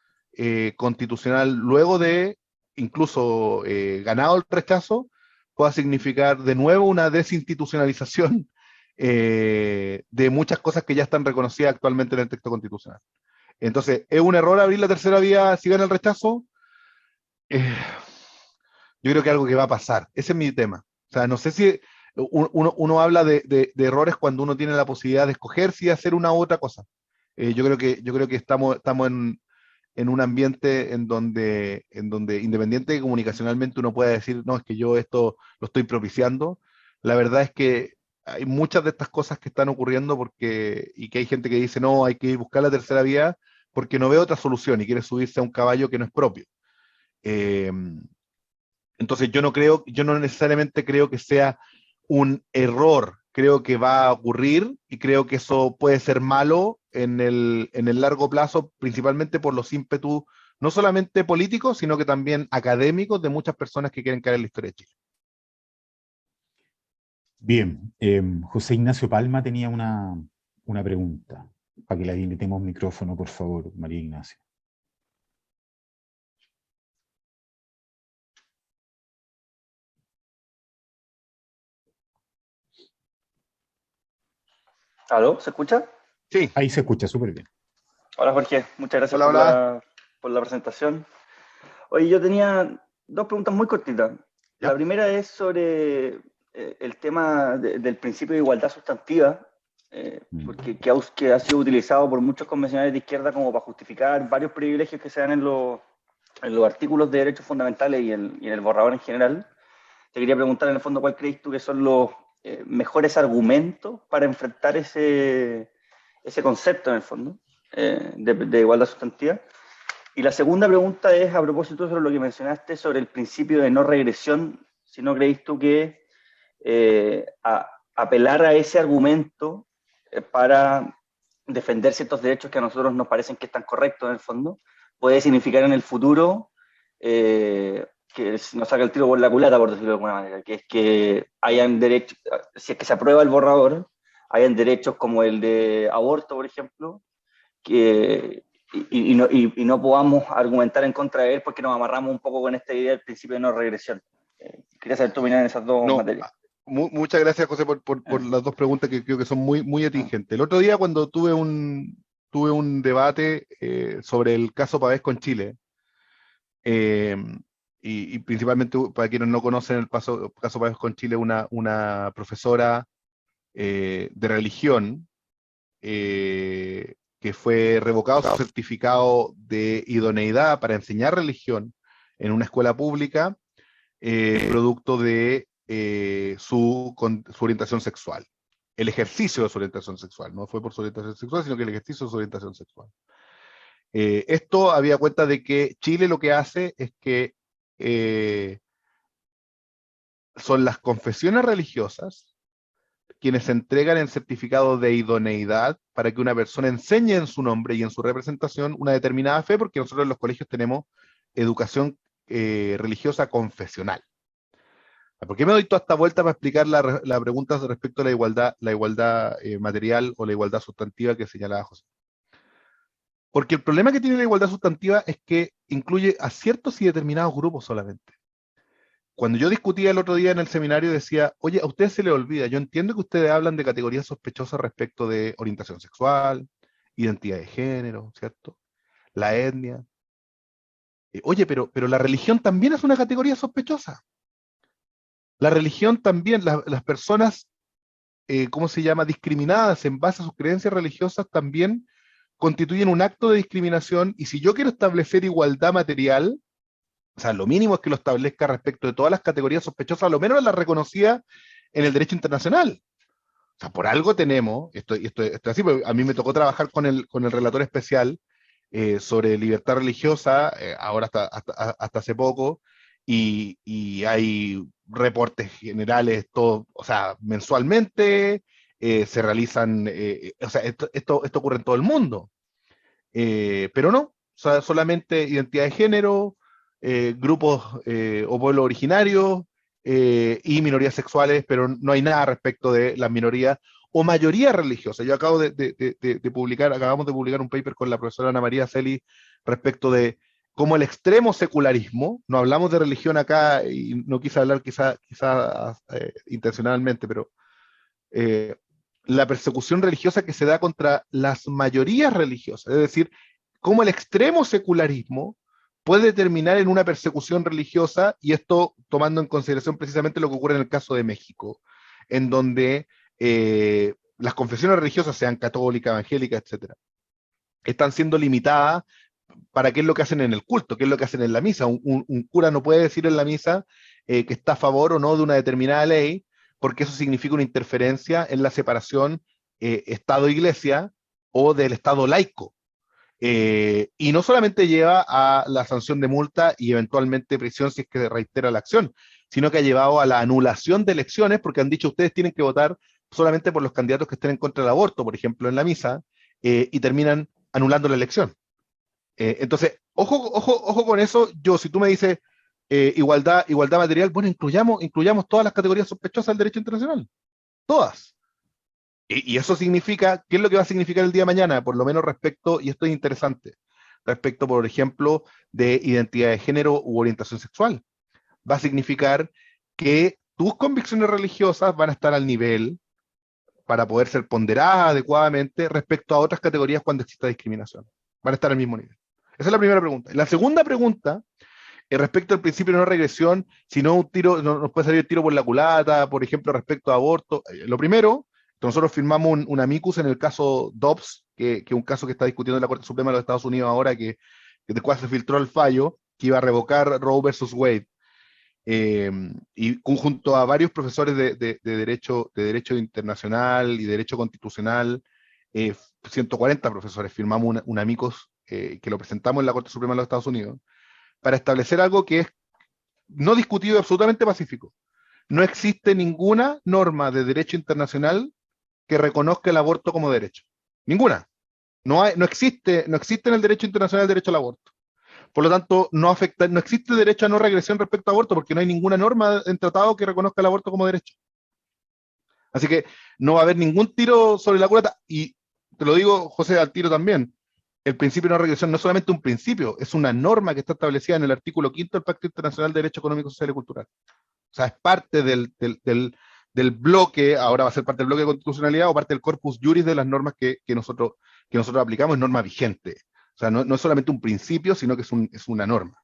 constitucional luego de incluso ganado el rechazo pueda significar de nuevo una desinstitucionalización de muchas cosas que ya están reconocidas actualmente en el texto constitucional. Entonces, ¿es un error abrir la tercera vía si gana el rechazo? Yo creo que es algo que va a pasar. Ese es mi tema. O sea, no sé si uno habla de errores cuando uno tiene la posibilidad de escoger si hacer una u otra cosa. Yo creo que estamos en un ambiente en donde independiente de comunicacionalmente uno pueda decir, no, es que yo esto lo estoy propiciando. La verdad es que hay muchas de estas cosas que están ocurriendo y que hay gente que dice, no, hay que buscar la tercera vía porque no ve otra solución y quiere subirse a un caballo que no es propio. Eh, entonces yo no necesariamente creo que sea un error, creo que va a ocurrir y creo que eso puede ser malo en el largo plazo, principalmente por los ímpetus, no solamente políticos, sino que también académicos de muchas personas que quieren caer en la historia de Chile. Bien, José Ignacio Palma tenía una pregunta, para que le habilitemos micrófono, por favor, María Ignacia. ¿Aló? ¿Se escucha? Sí. Ahí se escucha súper bien. Hola Jorge, muchas gracias Hola, hola. por la presentación. Oye, yo tenía dos preguntas muy cortitas. Ya. La primera es sobre el tema del principio de igualdad sustantiva, que ha sido utilizado por muchos convencionales de izquierda como para justificar varios privilegios que se dan en los artículos de derechos fundamentales y en el borrador en general. Te quería preguntar en el fondo cuál crees tú que son los mejores argumentos para enfrentar ese concepto en el fondo de igualdad sustantiva. Y la segunda pregunta es a propósito sobre lo que mencionaste sobre el principio de no regresión, si no crees tú que apelar a ese argumento para defender ciertos derechos que a nosotros nos parecen que están correctos en el fondo, puede significar en el futuro que nos saca el tiro por la culata, por decirlo de alguna manera, que es que hayan derechos, si es que se aprueba el borrador, hayan derechos como el de aborto, por ejemplo, y no podamos argumentar en contra de él porque nos amarramos un poco con esta idea del principio de no regresión. Quería saber tu opinión en esas dos materias. Muchas gracias, José, por las dos preguntas que creo que son muy, muy atingentes. El otro día cuando tuve un debate sobre el caso Pavés con Chile, y principalmente para quienes no conocen el caso Pavés con Chile, una profesora de religión que fue revocado su certificado de idoneidad para enseñar religión en una escuela pública, producto de su orientación sexual. El ejercicio de su orientación sexual, no fue por su orientación sexual, sino que el ejercicio de su orientación sexual. Esto había cuenta de que Chile lo que hace es que son las confesiones religiosas quienes entregan el certificado de idoneidad para que una persona enseñe en su nombre y en su representación una determinada fe, porque nosotros en los colegios tenemos educación religiosa confesional. ¿Por qué me doy toda esta vuelta para explicar la pregunta respecto a la igualdad material o la igualdad sustantiva que señalaba José? Porque el problema que tiene la igualdad sustantiva es que incluye a ciertos y determinados grupos solamente. Cuando yo discutía el otro día en el seminario decía, oye, a ustedes se les olvida, yo entiendo que ustedes hablan de categorías sospechosas respecto de orientación sexual, identidad de género, ¿cierto? La etnia. Oye, pero la religión también es una categoría sospechosa. La religión también, las personas, ¿cómo se llama?, discriminadas en base a sus creencias religiosas también constituyen un acto de discriminación, y si yo quiero establecer igualdad material, o sea, lo mínimo es que lo establezca respecto de todas las categorías sospechosas, a lo menos las reconocidas en el derecho internacional. O sea, por algo tenemos, esto así, porque a mí me tocó trabajar con el relator especial sobre libertad religiosa, ahora hasta hace poco, y hay reportes generales, todo, o sea, mensualmente, se realizan, o sea, esto ocurre en todo el mundo, pero no, o sea, solamente identidad de género, grupos o pueblos originarios y minorías sexuales, pero no hay nada respecto de las minorías o mayoría religiosa. Yo acabamos de publicar un paper con la profesora Ana María Celi respecto de cómo el extremo secularismo, no hablamos de religión acá y no quise hablar quizá intencionalmente, pero la persecución religiosa que se da contra las mayorías religiosas, es decir, cómo el extremo secularismo puede terminar en una persecución religiosa, y esto tomando en consideración precisamente lo que ocurre en el caso de México. en donde las confesiones religiosas, sean católicas, evangélicas, etcétera, están siendo limitadas para qué es lo que hacen en el culto, qué es lo que hacen en la misa. Un cura no puede decir en la misa que está a favor o no de una determinada ley, porque eso significa una interferencia en la separación Estado-Iglesia o del Estado laico. Y no solamente lleva a la sanción de multa y eventualmente prisión si es que reitera la acción, sino que ha llevado a la anulación de elecciones, porque han dicho ustedes tienen que votar solamente por los candidatos que estén en contra del aborto, por ejemplo, en la misa, y terminan anulando la elección. Entonces, ojo con eso. Si tú me dices igualdad material, bueno, incluyamos todas las categorías sospechosas del derecho internacional, todas. Y eso significa, ¿qué es lo que va a significar el día de mañana? Por lo menos respecto, y esto es interesante, respecto, por ejemplo, de identidad de género u orientación sexual. Va a significar que tus convicciones religiosas van a estar al nivel para poder ser ponderadas adecuadamente respecto a otras categorías cuando exista discriminación. Van a estar al mismo nivel. Esa es la primera pregunta. La segunda pregunta, respecto al principio de no regresión, si no un tiro, no nos puede salir el tiro por la culata, por ejemplo, respecto a aborto. Lo primero, nosotros firmamos un amicus en el caso Dobbs, que es un caso que está discutiendo en la Corte Suprema de los Estados Unidos ahora, que de cual se filtró el fallo, que iba a revocar Roe versus Wade. Y junto a varios profesores de derecho internacional y derecho constitucional, 140 profesores, firmamos un amicus que lo presentamos en la Corte Suprema de los Estados Unidos, para establecer algo que es no discutido y absolutamente pacífico. No existe ninguna norma de derecho internacional que reconozca el aborto como derecho. Ninguna. No existe en el derecho internacional el derecho al aborto. Por lo tanto, no existe derecho a no regresión respecto a aborto, porque no hay ninguna norma en tratado que reconozca el aborto como derecho. Así que no va a haber ningún tiro sobre la culata. Y te lo digo, José, al tiro también. El principio de no regresión no es solamente un principio, es una norma que está establecida en el artículo 5 del Pacto Internacional de Derecho Económico, Social y Cultural. O sea, es parte del bloque, ahora va a ser parte del bloque de constitucionalidad o parte del corpus juris de las normas que nosotros aplicamos, es norma vigente. O sea, no es solamente un principio, sino que es una norma.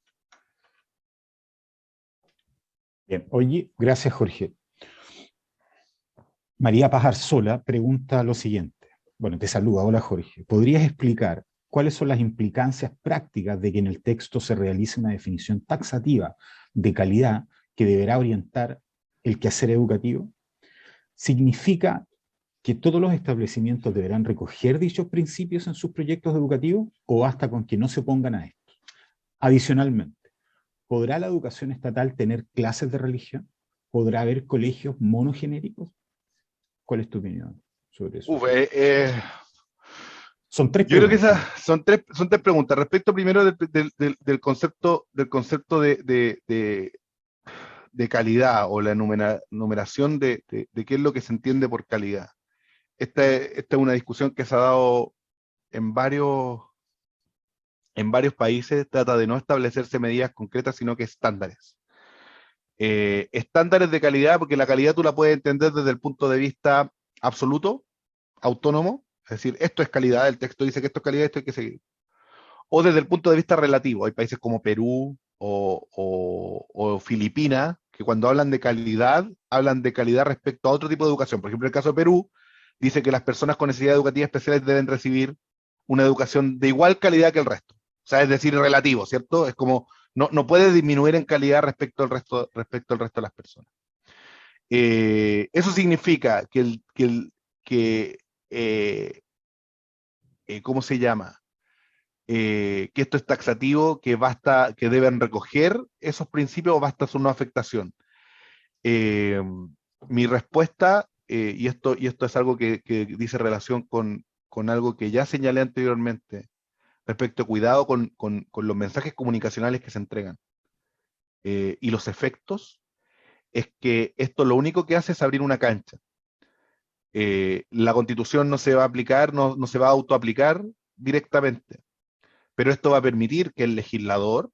Bien, oye, gracias, Jorge. María Paz Arzola pregunta lo siguiente. Bueno, te saluda. Hola, Jorge. ¿Podrías explicar cuáles son las implicancias prácticas de que en el texto se realice una definición taxativa de calidad que deberá orientar el quehacer educativo? ¿Significa que todos los establecimientos deberán recoger dichos principios en sus proyectos educativos o basta con que no se pongan a esto? Adicionalmente, ¿podrá la educación estatal tener clases de religión? ¿Podrá haber colegios monogenéricos? ¿Cuál es tu opinión sobre eso? Son tres Yo preguntas. creo que esas son tres preguntas. Respecto primero del concepto de calidad o la numeración de qué es lo que se entiende por calidad. Esta es una discusión que se ha dado en varios países. Trata de no establecerse medidas concretas, sino que estándares. Estándares de calidad, porque la calidad tú la puedes entender desde el punto de vista absoluto, autónomo, es decir, esto es calidad, el texto dice que esto es calidad, esto hay que seguir. O desde el punto de vista relativo, hay países como Perú o Filipinas, que cuando hablan de calidad respecto a otro tipo de educación. Por ejemplo, en el caso de Perú, dice que las personas con necesidades educativas especiales deben recibir una educación de igual calidad que el resto. O sea, es decir, relativo, ¿cierto? Es como, no puede disminuir en calidad respecto al resto de las personas. Eso significa ¿cómo se llama? Que esto es taxativo, que deben recoger esos principios o basta su no afectación. Mi respuesta, y esto es algo que dice relación con algo que ya señalé anteriormente, respecto a cuidado con los mensajes comunicacionales que se entregan y los efectos, es que esto lo único que hace es abrir una cancha. La Constitución no se va a aplicar, no se va a autoaplicar directamente, pero esto va a permitir que el legislador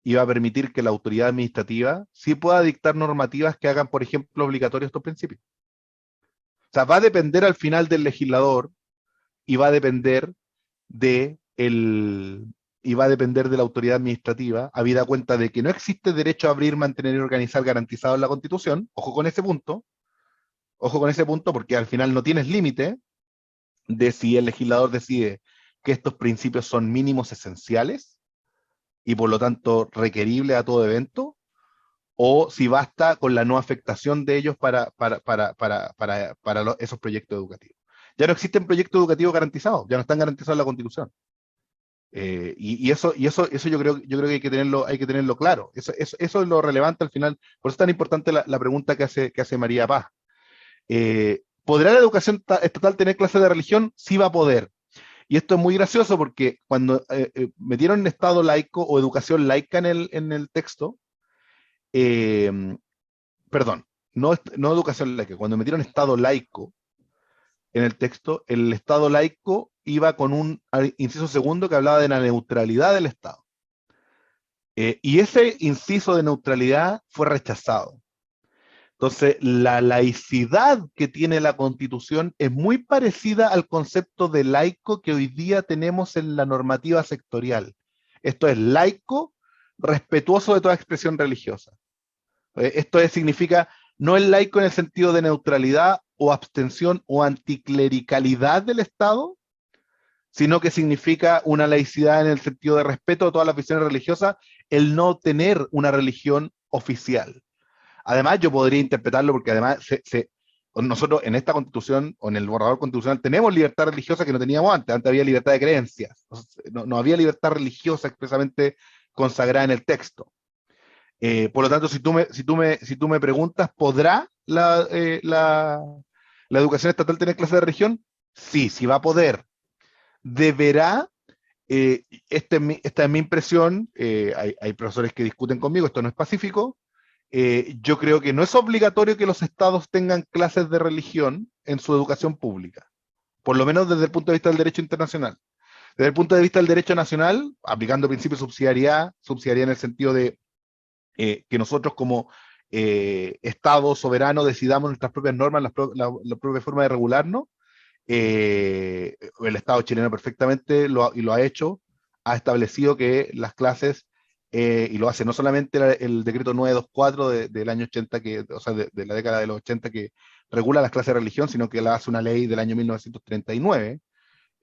y va a permitir que la autoridad administrativa sí pueda dictar normativas que hagan, por ejemplo, obligatorios estos principios. O sea, va a depender al final del legislador y va a depender de la autoridad administrativa, habida cuenta de que no existe derecho a abrir, mantener y organizar garantizado en la Constitución, ojo con ese punto, Ojo con ese punto, porque al final no tienes límite de si el legislador decide que estos principios son mínimos esenciales y por lo tanto requeribles a todo evento, o si basta con la no afectación de ellos para esos proyectos educativos. Ya no existen proyectos educativos garantizados, ya no están garantizados en la Constitución. Eso yo creo que hay que tenerlo claro. Eso es lo relevante al final. Por eso es tan importante la pregunta que hace María Paz. ¿Podrá la educación estatal tener clases de religión? Sí va a poder. Y esto es muy gracioso porque cuando metieron Estado laico o educación laica en el texto, perdón, no educación laica, cuando metieron Estado laico en el texto, el Estado laico iba con un inciso segundo que hablaba de la neutralidad del Estado. Y ese inciso de neutralidad fue rechazado. Entonces, la laicidad que tiene la Constitución es muy parecida al concepto de laico que hoy día tenemos en la normativa sectorial. Esto es laico, respetuoso de toda expresión religiosa. Significa, no es laico en el sentido de neutralidad o abstención o anticlericalidad del Estado, sino que significa una laicidad en el sentido de respeto a todas las visiones religiosas, el no tener una religión oficial. Además, yo podría interpretarlo porque además nosotros en esta constitución o en el borrador constitucional tenemos libertad religiosa que no teníamos antes. Antes había libertad de creencias. No había libertad religiosa expresamente consagrada en el texto. Por lo tanto, si tú me preguntas, ¿podrá la educación estatal tener clase de religión? Sí, sí va a poder. ¿Deberá? Esta es mi impresión. Hay profesores que discuten conmigo, esto no es pacífico. Yo creo que no es obligatorio que los estados tengan clases de religión en su educación pública, por lo menos desde el punto de vista del derecho internacional. Desde el punto de vista del derecho nacional, aplicando principio de subsidiariedad en el sentido de que nosotros como Estado soberano decidamos nuestras propias normas, la propia forma de regularnos. El Estado chileno perfectamente lo ha hecho, ha establecido que las clases, y lo hace no solamente el decreto 924 del año 80, o sea, de la década de los 80, que regula las clases de religión, sino que la hace una ley del año 1939,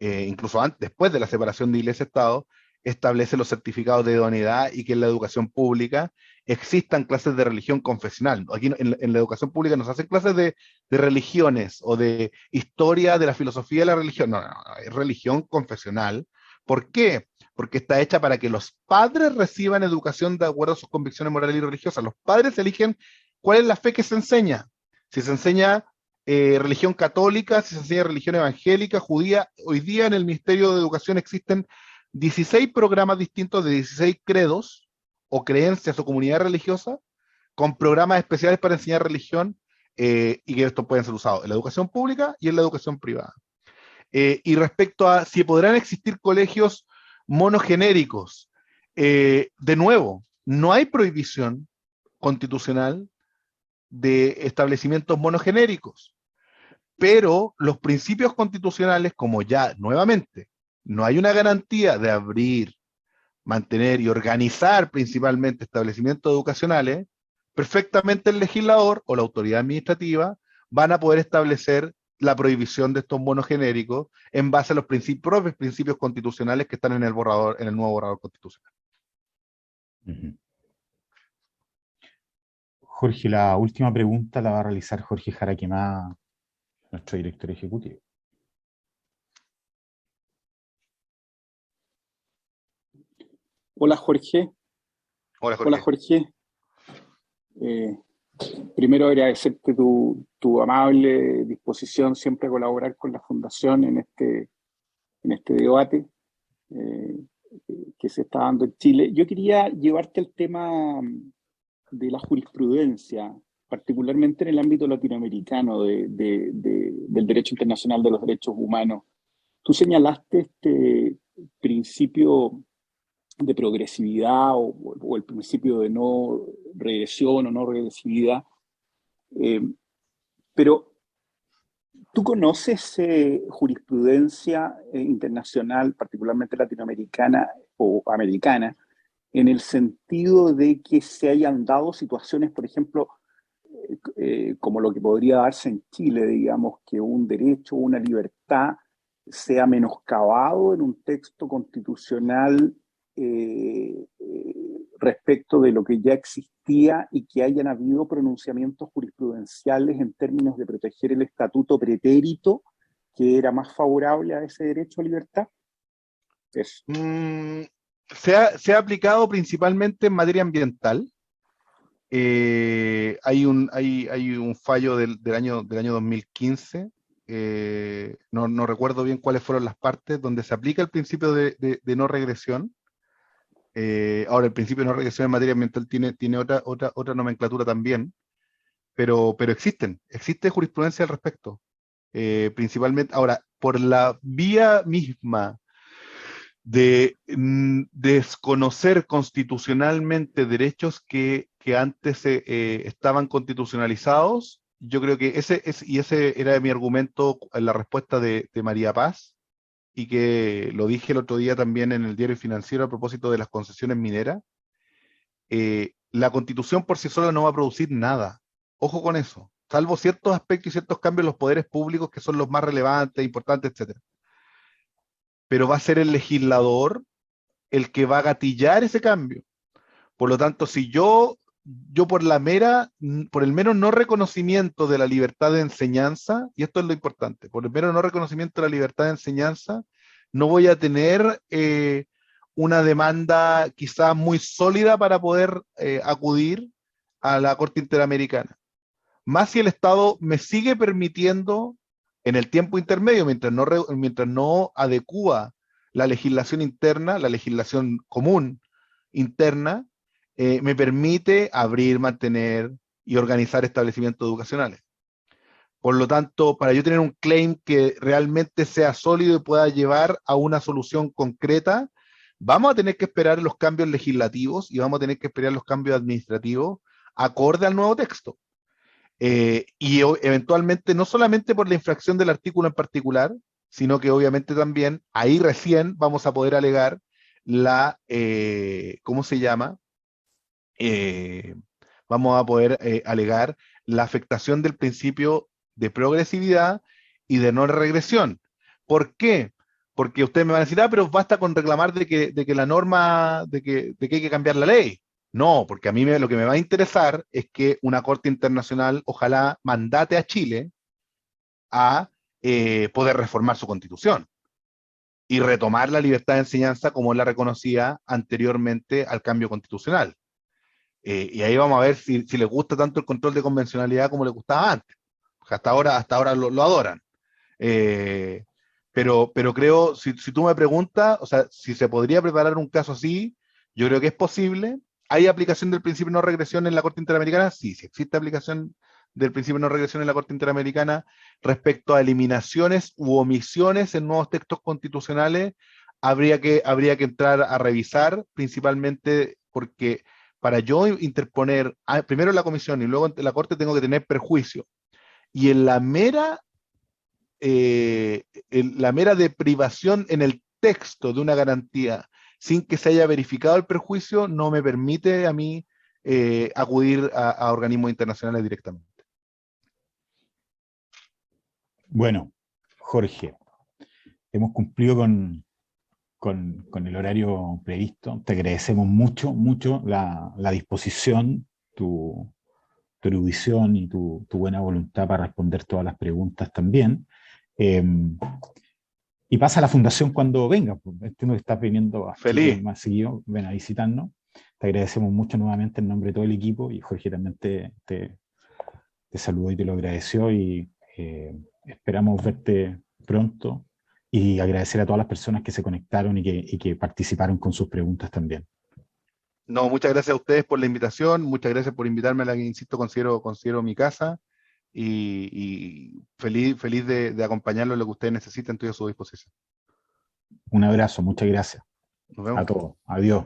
incluso antes, después de la separación de Iglesia-Estado, establece los certificados de idoneidad y que en la educación pública existan clases de religión confesional. Aquí en la educación pública nos hacen clases de religiones o de historia de la filosofía de la religión. No, es religión confesional. ¿Por qué? Porque está hecha para que los padres reciban educación de acuerdo a sus convicciones morales y religiosas. Los padres eligen cuál es la fe que se enseña. Si se enseña religión católica, si se enseña religión evangélica, judía. Hoy día en el Ministerio de Educación existen 16 programas distintos de 16 credos o creencias o comunidades religiosas con programas especiales para enseñar religión y que estos pueden ser usados en la educación pública y en la educación privada. Y respecto a si podrán existir colegios monogenéricos, de nuevo, no hay prohibición constitucional de establecimientos monogenéricos, pero los principios constitucionales, como ya nuevamente no hay una garantía de abrir, mantener y organizar principalmente establecimientos educacionales, perfectamente el legislador o la autoridad administrativa van a poder establecer la prohibición de estos bonos genéricos en base a los propios principios constitucionales que están en el nuevo borrador constitucional. Jorge, la última pregunta la va a realizar Jorge Jaraquemada, nuestro director ejecutivo. Hola Jorge. Hola Jorge. Hola Jorge. Primero agradecerte tu amable disposición siempre a colaborar con la Fundación en este debate que se está dando en Chile. Yo quería llevarte al tema de la jurisprudencia, particularmente en el ámbito latinoamericano del derecho internacional de los derechos humanos. Tú señalaste este principio de progresividad o el principio de no regresión o no regresividad, pero ¿tú conoces jurisprudencia internacional, particularmente latinoamericana o americana, en el sentido de que se hayan dado situaciones, por ejemplo, como lo que podría darse en Chile, digamos, que un derecho, una libertad sea menoscabado en un texto constitucional respecto de lo que ya existía y que hayan habido pronunciamientos jurisprudenciales en términos de proteger el estatuto pretérito que era más favorable a ese derecho a libertad? Eso. Se ha aplicado principalmente en materia ambiental. Hay un fallo del año 2015, no recuerdo bien cuáles fueron las partes, donde se aplica el principio de no regresión. Ahora, el principio de no regresión en materia ambiental tiene otra nomenclatura también, pero existe jurisprudencia al respecto. Principalmente, ahora, por la vía misma de desconocer constitucionalmente derechos que antes estaban constitucionalizados, yo creo que ese era mi argumento en la respuesta de María Paz, y que lo dije el otro día también en el Diario Financiero a propósito de las concesiones mineras. La Constitución por sí sola no va a producir nada. Ojo con eso. Salvo ciertos aspectos y ciertos cambios en los poderes públicos que son los más relevantes, importantes, etc. Pero va a ser el legislador el que va a gatillar ese cambio. Por lo tanto, si yo por el mero no reconocimiento de la libertad de enseñanza, y esto es lo importante, por el mero no reconocimiento de la libertad de enseñanza, no voy a tener una demanda quizás muy sólida para poder acudir a la Corte Interamericana. Más si el Estado me sigue permitiendo en el tiempo intermedio, mientras no adecúa la legislación interna, la legislación común interna, me permite abrir, mantener y organizar establecimientos educacionales. Por lo tanto, para yo tener un claim que realmente sea sólido y pueda llevar a una solución concreta, vamos a tener que esperar los cambios legislativos y vamos a tener que esperar los cambios administrativos acorde al nuevo texto. Y eventualmente, no solamente por la infracción del artículo en particular, sino que obviamente también ahí recién vamos a poder alegar ¿cómo se llama? Vamos a poder alegar la afectación del principio de progresividad y de no regresión. ¿Por qué? Porque ustedes me van a decir, pero basta con reclamar de que la norma, de que hay que cambiar la ley. No, porque a mí lo que me va a interesar es que una corte internacional ojalá mandate a Chile a poder reformar su constitución y retomar la libertad de enseñanza como la reconocía anteriormente al cambio constitucional. Y ahí vamos a ver si les gusta tanto el control de convencionalidad como les gustaba antes. Hasta ahora lo adoran. Pero creo, si tú me preguntas, o sea, si se podría preparar un caso así, yo creo que es posible. ¿Hay aplicación del principio de no regresión en la Corte Interamericana? Sí existe aplicación del principio de no regresión en la Corte Interamericana respecto a eliminaciones u omisiones en nuevos textos constitucionales. Habría que entrar a revisar, principalmente porque para yo interponer, primero en la comisión y luego en la Corte, tengo que tener perjuicio. Y en la mera deprivación en el texto de una garantía sin que se haya verificado el perjuicio, no me permite a mí acudir a organismos internacionales directamente. Bueno, Jorge, hemos cumplido con el horario previsto. Te agradecemos mucho la disposición, tu erudición y tu buena voluntad para responder todas las preguntas también. Y pasa a la fundación cuando venga. Entiendo que estás viniendo Feliz. más seguido, ven a visitarnos. Te agradecemos mucho nuevamente en nombre de todo el equipo, y Jorge también te saludó y te lo agradeció, y esperamos verte pronto, y agradecer a todas las personas que se conectaron y que participaron con sus preguntas también. No, muchas gracias a ustedes por la invitación, muchas gracias por invitarme a la que, insisto, considero mi casa, y feliz de acompañarlo en lo que ustedes necesiten, estoy a su disposición. Un abrazo, muchas gracias. Nos vemos. A todos. Adiós.